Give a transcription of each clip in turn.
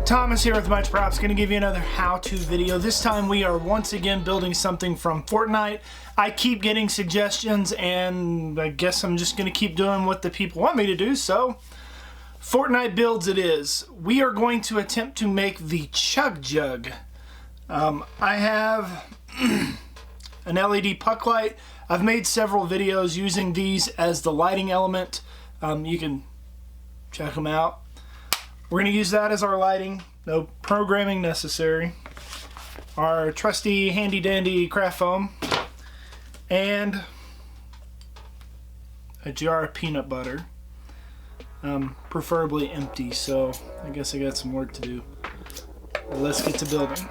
Thomas here with Much Props, going to give you another how-to video. This time we are once again building something from Fortnite. I keep getting suggestions and I guess I'm just going to keep doing what the people want me to do, so Fortnite builds it is. We are going to attempt to make the Chug Jug. I have an LED puck light. I've made several videos using these as the lighting element. You can check them out. We're going to use that as our lighting. No programming necessary. Our trusty handy dandy craft foam. And a jar of peanut butter. Preferably empty, so I guess I got some work to do. But let's get to building.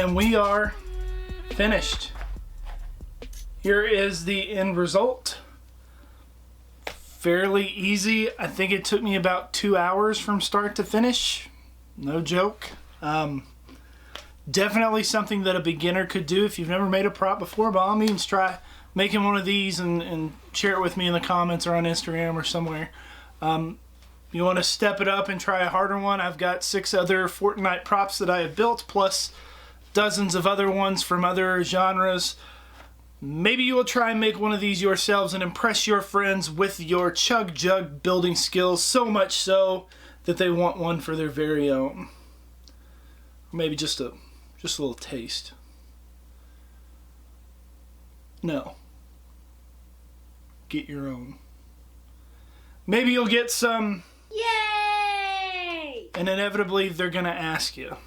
And we are finished. Here is the end result. Fairly easy. I think it took me about 2 hours from start to finish. No joke. Definitely something that a beginner could do. If you've never made a prop before, by all means try making one of these and share it with me in the comments or on Instagram or somewhere. You want to step it up and try a harder one, I've got 6 other Fortnite props that I have built, plus dozens of other ones from other genres. Maybe you will try and make one of these yourselves and impress your friends with your Chug Jug building skills, so much so that they want one for their very own. Maybe just a little taste. No. Get your own. Maybe you'll get some. Yay! And inevitably they're going to ask you,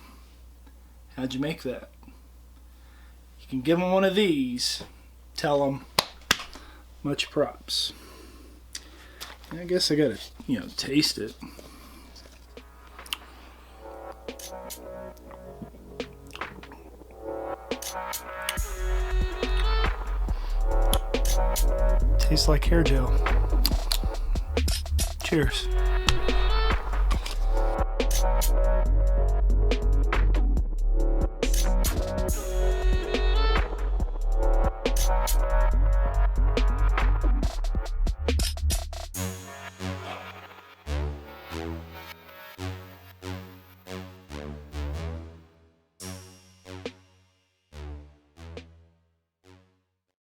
how'd you make that? You can give them one of these. Tell them, much props. I guess I gotta, taste it. Tastes like hair gel. Cheers.